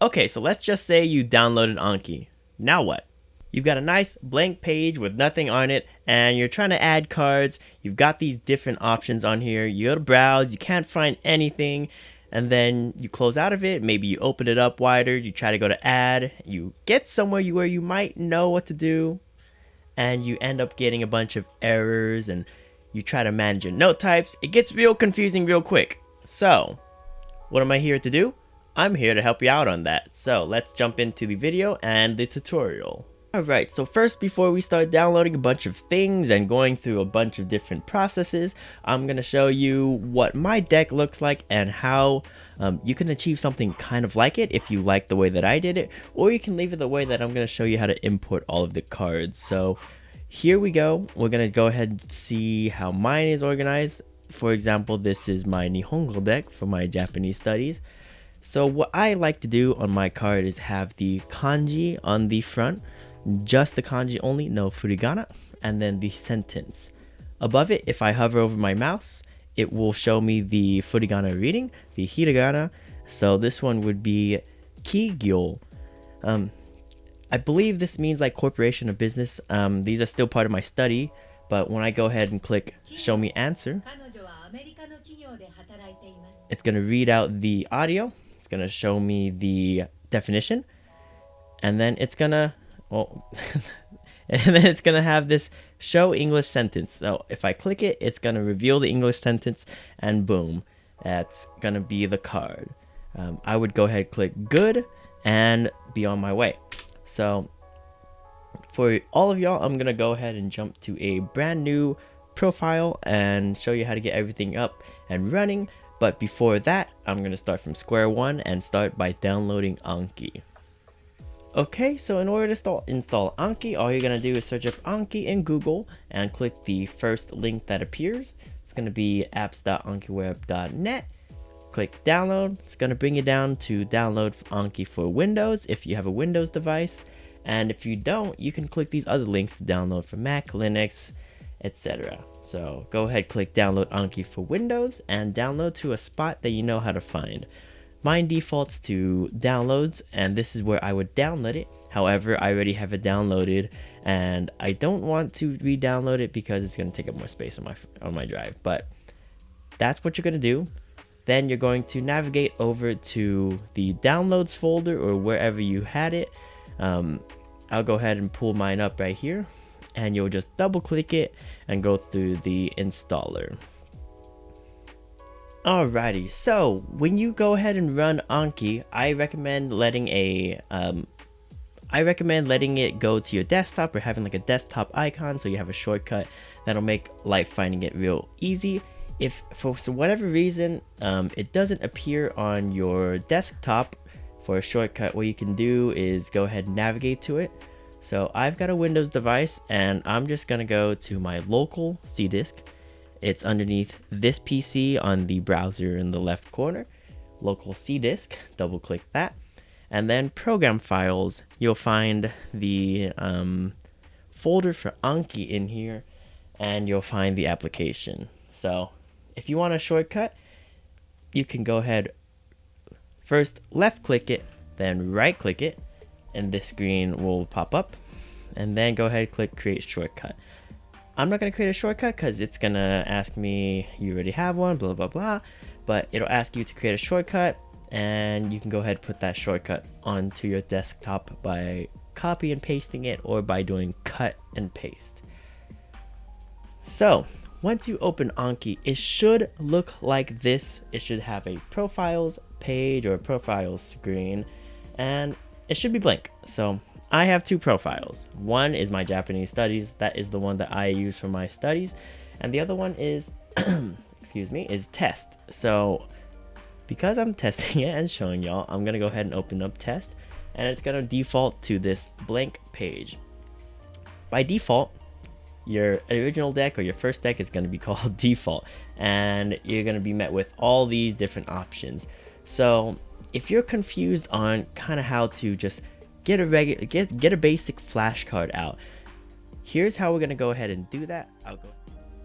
Okay, so let's just say you downloaded Anki. Now what? You've got a nice blank page with nothing on it, and you're trying to add cards. You've got these different options on here. You go to browse, you can't find anything, and then you close out of it. Maybe you open it up wider, you try to go to add, you get somewhere where you might know what to do, and you end up getting a bunch of errors, and you try to manage your note types. It gets real confusing real quick. So, what am I here to do? I'm here to help you out on that. So let's jump into the video and the tutorial. Alright, so first, before we start downloading a bunch of things and going through a bunch of different processes, I'm going to show you what my deck looks like and how you can achieve something kind of like it if you like the way that I did it, or you can leave it the way that I'm going to show you how to import all of the cards. So here we go. We're going to go ahead and see how mine is organized. For example, this is my Nihongo deck for my Japanese studies. So what I like to do on my card is have the kanji on the front, just the kanji only, no furigana, and then the sentence. Above it, if I hover over my mouse, it will show me the furigana reading, the hiragana. So this one would be kigyo. I believe this means like corporation or business. These are still part of my study, but when I go ahead and click show me answer, it's going to read out the audio. It's going to show me the definition, and then it's going to, well, and then it's going to have this show English sentence. So if I click it, it's going to reveal the English sentence, and boom, that's going to be the card. I would go ahead, click good, and be on my way. So for all of y'all, I'm going to go ahead and jump to a brand new profile and show you how to get everything up and running. But before that, I'm going to start from square one and start by downloading Anki. Okay, so in order to install Anki, all you're going to do is search up Anki in Google and click the first link that appears. It's going to be apps.ankiweb.net. Click download. It's going to bring you down to download Anki for Windows if you have a Windows device. And if you don't, you can click these other links to download for Mac, Linux, etc. So go ahead, click download Anki for Windows and download to a spot that you know how to find. Mine defaults to downloads, and this is where I would download it. However, I already have it downloaded and I don't want to re-download it because it's going to take up more space on my drive. But that's what you're going to do. Then you're going to navigate over to the downloads folder or wherever you had it. I'll go ahead and pull mine up right here, and you'll just double click it and go through the installer. Alrighty, so when you go ahead and run Anki, I recommend letting it go to your desktop or having like a desktop icon so you have a shortcut that'll make life finding it real easy. If for whatever reason it doesn't appear on your desktop for a shortcut, what you can do is go ahead and navigate to it. So I've got a Windows device and I'm just gonna go to my local C disk. It's underneath this PC on the browser in the left corner. Local C disk, double click that. And then program files, you'll find the folder for Anki in here, and you'll find the application. So if you want a shortcut, you can go ahead, first left click it, then right click it, and this screen will pop up, and then go ahead, click create shortcut. I'm not going to create a shortcut because it's going to ask me you already have one, blah blah blah, but it'll ask you to create a shortcut, and you can go ahead and put that shortcut onto your desktop by copy and pasting it or by doing cut and paste. So once you open Anki, it should look like this. It should have a profiles page or a profiles screen, and it should be blank. So I have two profiles. One is my Japanese studies. That is the one that I use for my studies. And the other one is, excuse me, is test. So because I'm testing it and showing y'all, I'm going to go ahead and open up test. And it's going to default to this blank page. By default, your original deck or your first deck is going to be called default. And you're going to be met with all these different options. So if you're confused on kind of how to just get a basic flashcard out, here's how we're gonna go ahead and do that.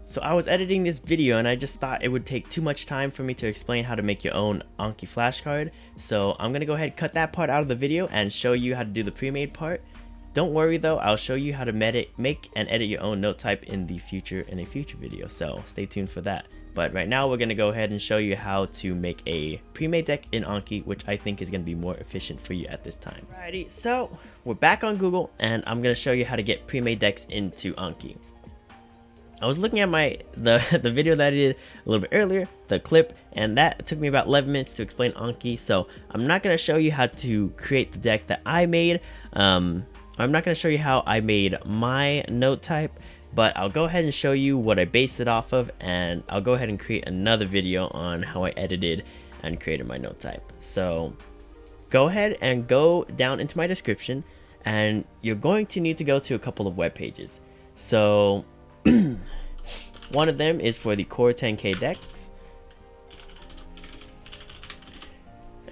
So I was editing this video and I just thought it would take too much time for me to explain how to make your own Anki flashcard. So I'm gonna go ahead and cut that part out of the video and show you how to do the pre-made part. Don't worry though, I'll show you how to make and edit your own note type in a future video, so stay tuned for that. But right now we're gonna go ahead and show you how to make a pre-made deck in Anki, which I think is gonna be more efficient for you at this time. Alrighty, so we're back on Google and I'm gonna show you how to get pre-made decks into Anki. I was looking at the video that I did a little bit earlier, the clip, and that took me about 11 minutes to explain Anki, so I'm not gonna show you how to create the deck that I made. I'm not going to show you how I made my note type, but I'll go ahead and show you what I based it off of, and I'll go ahead and create another video on how I edited and created my note type. So go ahead and go down into my description, and you're going to need to go to a couple of web pages. So one of them is for the Core 10K decks.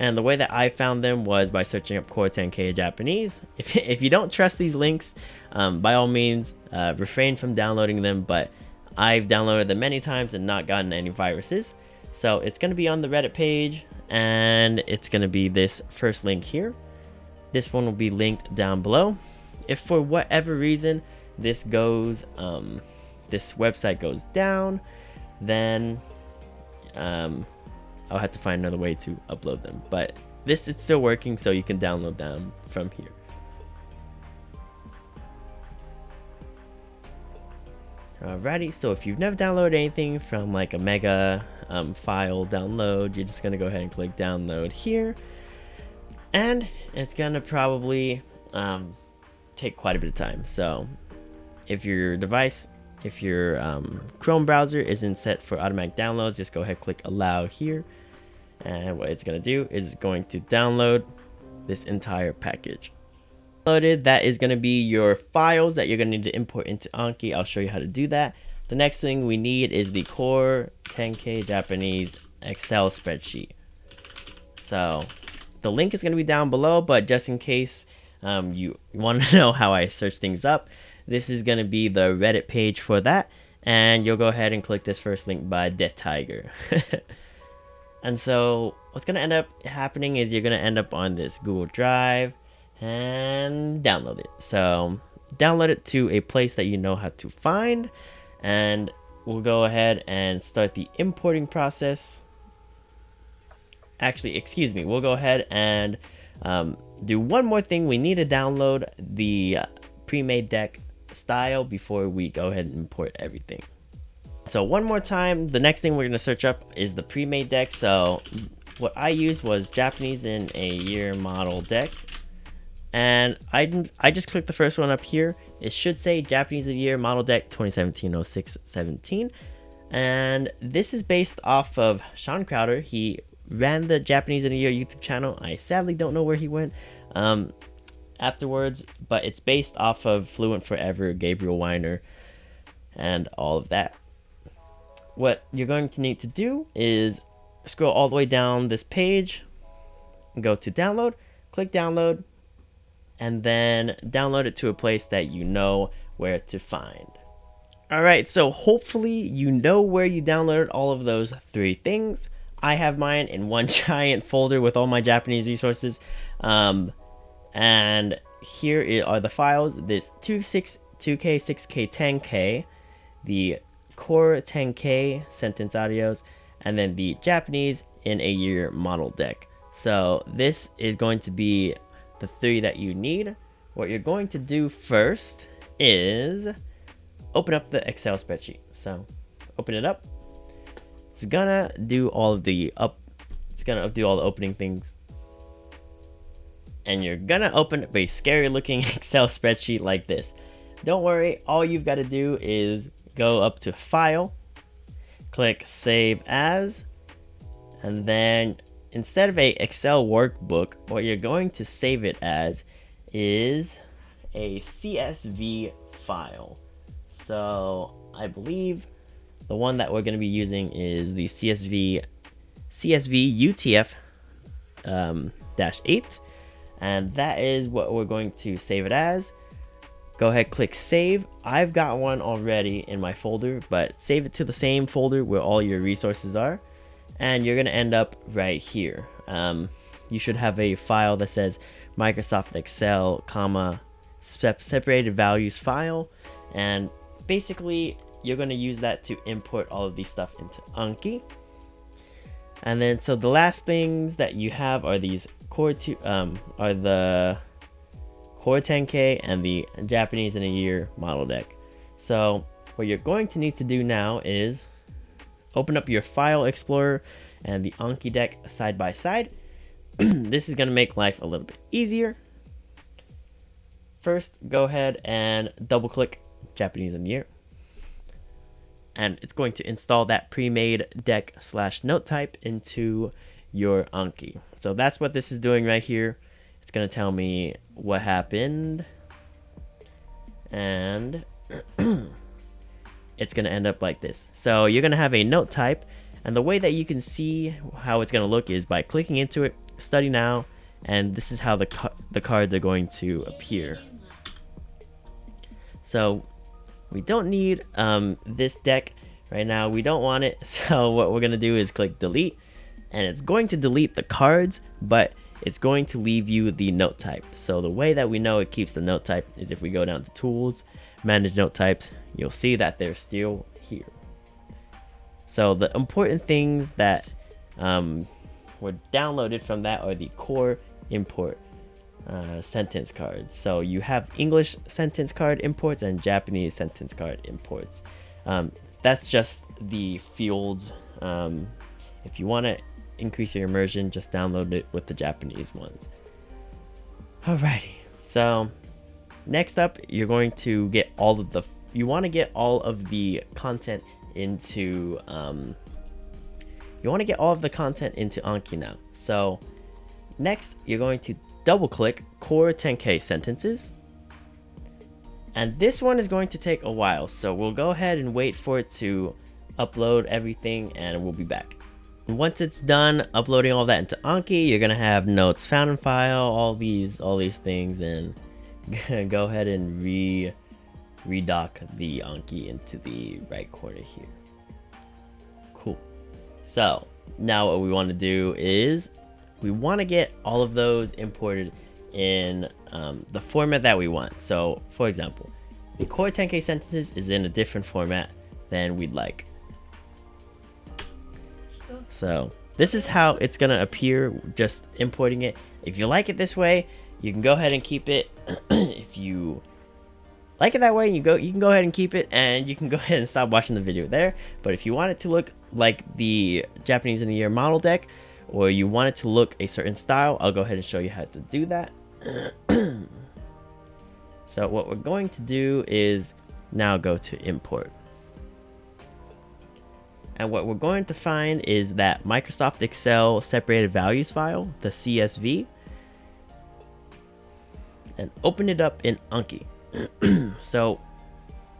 And the way that I found them was by searching up Core 10K Japanese. If you don't trust these links, by all means, refrain from downloading them, but I've downloaded them many times and not gotten any viruses. So it's going to be on the Reddit page, and it's going to be this first link here. This one will be linked down below. If for whatever reason this website goes down, then I'll have to find another way to upload them, but this is still working, so you can download them from here. Alrighty, so if you've never downloaded anything from like a mega file download, you're just gonna go ahead and click download here, and it's gonna probably take quite a bit of time. So if your Chrome browser isn't set for automatic downloads, just go ahead and click allow here, and what it's going to do is it's going to download this entire package. Loaded, that is going to be your files that you're going to need to import into Anki. I'll show you how to do that. The next thing we need is the Core 10K Japanese Excel spreadsheet. So the link is going to be down below, but just in case you want to know how I search things up, this is going to be the Reddit page for that, and you'll go ahead and click this first link by Death Tiger. And so what's going to end up happening is you're going to end up on this Google Drive and download it. So download it to a place that you know how to find, and we'll go ahead and start the importing process. Actually, excuse me, we'll go ahead and do one more thing. We need to download the pre-made deck style before we go ahead and import everything. So one more time, the next thing we're going to search up is the pre-made deck. So what I used was Japanese in a year model deck, and I just clicked the first one up here. It should say Japanese of the year model deck 2017-06-17, and this is based off of Sean Crowder. He ran the Japanese of the year YouTube channel. I sadly don't know where he went afterwards, but it's based off of Fluent Forever, Gabriel Weiner, and all of that. What you're going to need to do is scroll all the way down this page, go to download, click download, and then download it to a place that you know where to find. Alright, so hopefully you know where you downloaded all of those three things. I have mine in one giant folder with all my Japanese resources. And here are the files. This 2K, 6K, 10K, the Core 10K sentence audios, and then the Japanese in a year model deck. So this is going to be the three that you need. What you're going to do first is open up the Excel spreadsheet. So open it up. It's gonna do all of the opening things. And you're gonna open up a scary looking Excel spreadsheet like this. Don't worry, all you've got to do is go up to File, click Save As, and then instead of a Excel workbook, what you're going to save it as is a CSV file. So I believe the one that we're going to be using is the CSV UTF-8, and that is what we're going to save it as. Go ahead, click save. I've got one already in my folder, but save it to the same folder where all your resources are. And you're gonna end up right here. You should have a file that says Microsoft Excel, comma, separated values file. And basically, you're gonna use that to import all of these stuff into Anki. And then, so the last things that you have are these core are the Core 10K and the Japanese in a Year model deck. So what you're going to need to do now is open up your file explorer and the Anki deck side by side. This is going to make life a little bit easier. First, go ahead and double click Japanese in a Year. And it's going to install that pre-made deck / note type into your Anki. So that's what this is doing right here. It's going to tell me what happened, and it's going to end up like this. So you're going to have a note type, and the way that you can see how it's going to look is by clicking into it, study now, and this is how the cards are going to appear. So we don't need this deck right now. We don't want it. So what we're going to do is click delete, and it's going to delete the cards, but it's going to leave you the note type. So the way that we know it keeps the note type is if we go down to tools, manage note types, you'll see that they're still here. So the important things that were downloaded from that are the core import sentence cards. So you have English sentence card imports and Japanese sentence card imports. That's just the fields. If you want to increase your immersion, just download it with the Japanese ones. Alrighty, so next up, you're going to get all of the content into Anki now. So next, you're going to double click Core 10K sentences, and this one is going to take a while, so we'll go ahead and wait for it to upload everything, and we'll be back. Once it's done uploading all that into Anki, you're gonna have notes found in file, all these things, and go ahead and redock the Anki into the right corner here. Cool. So now what we want to do is we want to get all of those imported in the format that we want. So for example, the Core 10K sentences is in a different format than we'd like. So this is how it's gonna appear just importing it. If you like it this way, you can go ahead and keep it. If you like it that way, you can go ahead and keep it, and you can go ahead and stop watching the video there. But if you want it to look like the Japanese in a Year model deck, or you want it to look a certain style, I'll go ahead and show you how to do that. So what we're going to do is now go to import. And what we're going to find is that Microsoft Excel separated values file, the CSV, and open it up in Anki. So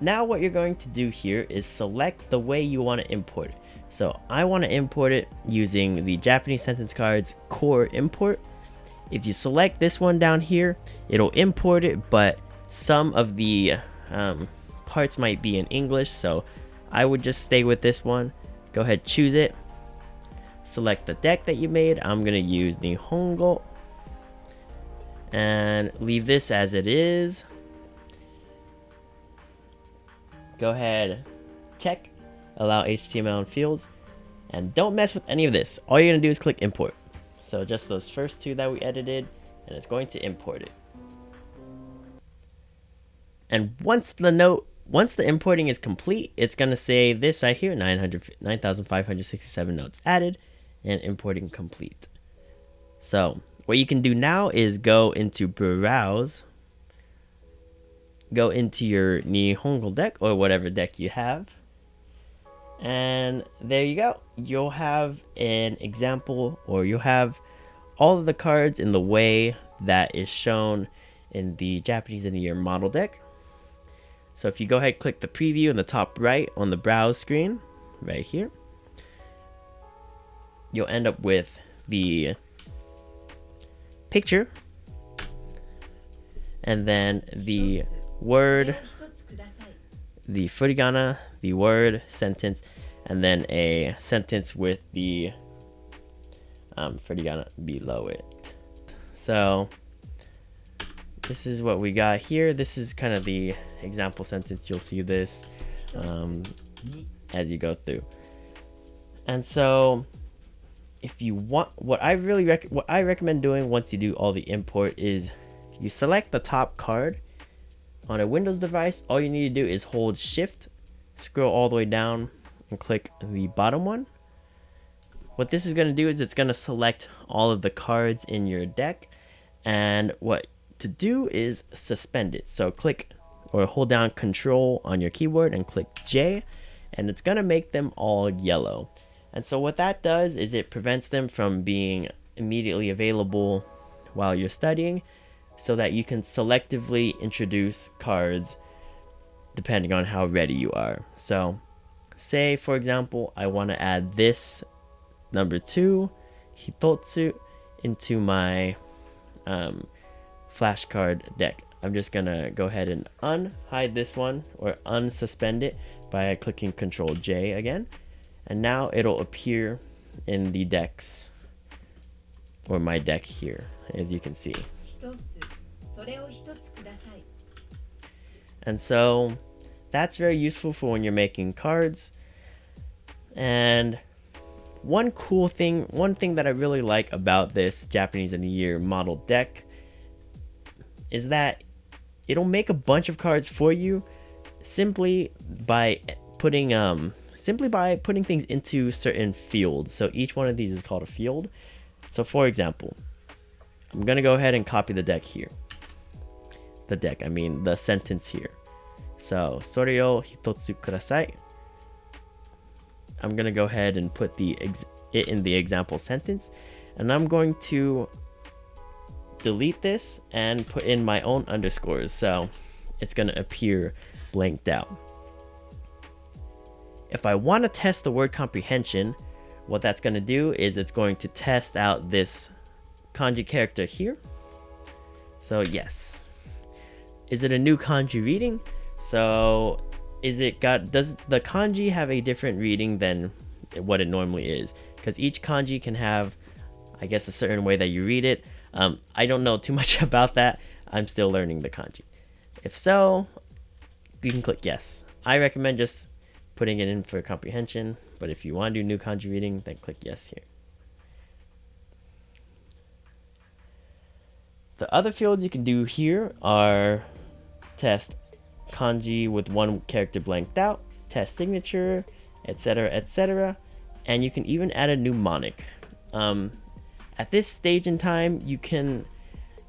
now what you're going to do here is select the way you want to import it. So I want to import it using the Japanese sentence cards core import. If you select this one down here, it'll import it, but some of the parts might be in English, so I would just stay with this one. Go ahead, choose it, select the deck that you made. I'm gonna use Nihongo and leave this as it is. Go ahead, check, allow HTML and fields, and don't mess with any of this. All you're gonna do is click import. So just those first two that we edited, and it's going to import it. And once the importing is complete, it's going to say this right here, 9,567 notes added and importing complete. So what you can do now is go into browse, go into your Nihongo deck or whatever deck you have, and there you go. You'll have an example, or you'll have all of the cards in the way that is shown in the Japanese in a Year model deck. So if you go ahead, click the preview in the top right on the browse screen, right here, you'll end up with the picture, and then the word, the furigana, the word, sentence, and then a sentence with the furigana below it. So this is what we got here. This is kind of the example sentence. You'll see this as you go through. And so if you want, what I recommend doing once you do all the import is you select the top card. On a Windows device, all you need to do is hold Shift, scroll all the way down, and click the bottom one. What this is going to do is it's going to select all of the cards in your deck, and what to do is suspend it. So click or hold down Control on your keyboard and click J, and it's going to make them all yellow. And so what that does is it prevents them from being immediately available while you're studying, so that you can selectively introduce cards depending on how ready you are. So say, for example, I want to add this number 2, Hitotsu, into my flashcard deck. I'm just going to go ahead and unhide this one or unsuspend it by clicking Control J again. And now it'll appear in the decks, or my deck here, as you can see. And so that's very useful for when you're making cards. And one thing that I really like about this Japanese in a Year model deck is that it'll make a bunch of cards for you simply by putting things into certain fields. So each one of these is called a field. So for example, I'm gonna go ahead and copy the deck here. The sentence here. So, それを一つください. I'm gonna go ahead and put it in the example sentence, and I'm going to delete this and put in my own underscores, so it's gonna appear blanked out. If I want to test the word comprehension, what that's gonna do is it's going to test out this kanji character here. So yes. Is it a new kanji reading? So does the kanji have a different reading than what it normally is? Because each kanji can have, I guess, a certain way that you read it. I don't know too much about that. I'm still learning the kanji. If so, you can click yes. I recommend just putting it in for comprehension, but if you want to do new kanji reading, then click yes here. The other fields you can do here are test kanji with one character blanked out, test signature, etc., etc. And you can even add a mnemonic. At this stage in time, you can,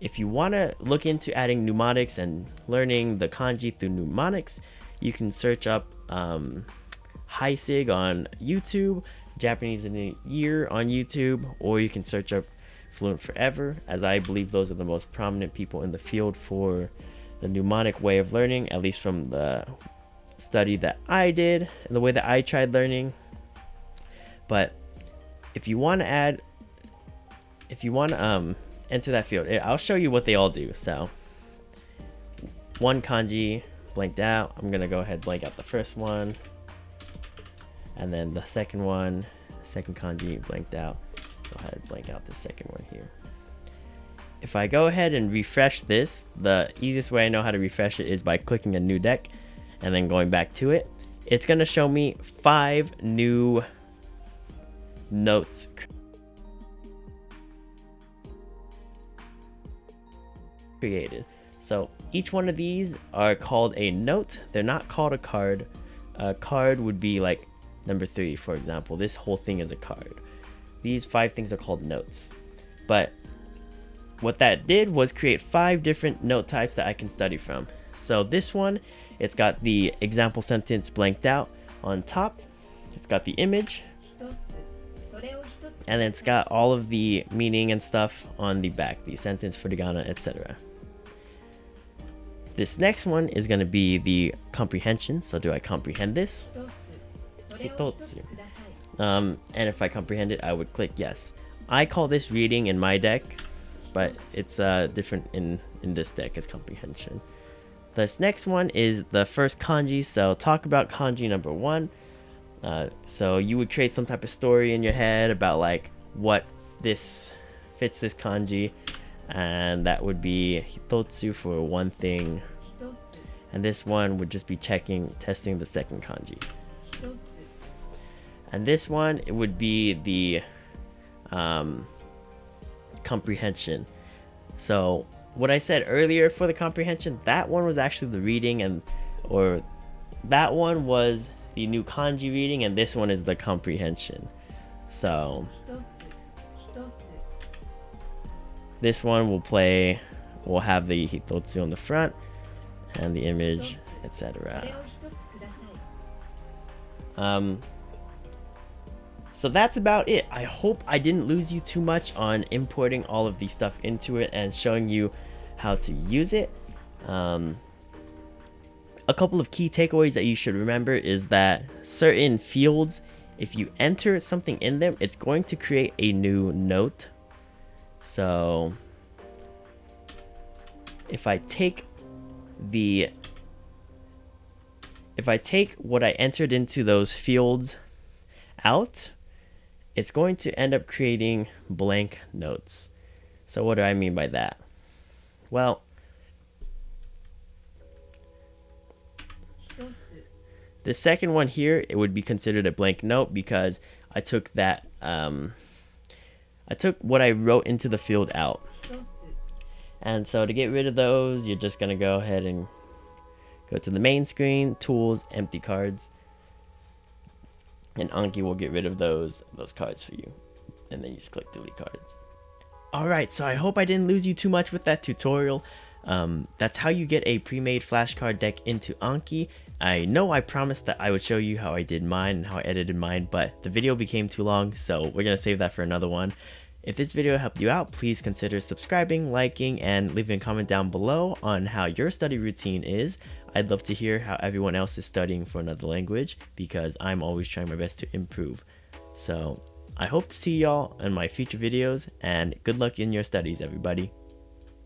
if you want to look into adding mnemonics and learning the kanji through mnemonics, you can search up Haisig on YouTube, Japanese in a Year on YouTube, or you can search up Fluent Forever, as I believe those are the most prominent people in the field for the mnemonic way of learning, at least from the study that I did and the way that I tried learning. But if you want to enter that field, I'll show you what they all do. So one kanji blanked out, I'm gonna go ahead and blank out the first one, and then the second one, second kanji blanked out, go ahead and blank out the second one here. If I go ahead and refresh this, the easiest way I know how to refresh it is by clicking a new deck and then going back to it. It's going to show me 5 new notes created. So each one of these are called a note. They're not called a card. A card would be like number 3, for example. This whole thing is a card. These 5 things are called notes. But what that did was create 5 different note types that I can study from. So this one, it's got the example sentence blanked out on top. It's got the image. And it's got all of the meaning and stuff on the back, the sentence, furigana, etc. This next one is going to be the comprehension. So do I comprehend this? Hitotsu. And if I comprehend it, I would click yes. I call this reading in my deck, but it's different in this deck as comprehension. This next one is the first kanji. So talk about kanji number 1. So you would create some type of story in your head about like what this fits this kanji, and that would be hitotsu for one thing, and this one would just be testing the second kanji. And this one, it would be the comprehension. So what I said earlier for the comprehension, that one was actually the reading, or that one was the new kanji reading, and this one is the comprehension. So this one we'll have the hitotsu on the front and the image, etc. So that's about it. I hope I didn't lose you too much on importing all of the stuff into it and showing you how to use it. A couple of key takeaways that you should remember is that certain fields, if you enter something in them, it's going to create a new note. So if I take what I entered into those fields out, it's going to end up creating blank notes. So what do I mean by that? Well, the second one here, it would be considered a blank note because I took that I took what I wrote into the field out. And so to get rid of those, you're just gonna go ahead and go to the main screen, tools, empty cards, and Anki will get rid of those cards for you, and then you just click delete cards. Alright, so I hope I didn't lose you too much with that tutorial. That's how you get a pre-made flashcard deck into Anki. I know I promised that I would show you how I did mine and how I edited mine, but the video became too long, so we're gonna save that for another one. If this video helped you out, please consider subscribing, liking, and leaving a comment down below on how your study routine is. I'd love to hear how everyone else is studying for another language, because I'm always trying my best to improve. So I hope to see y'all in my future videos, and good luck in your studies, everybody.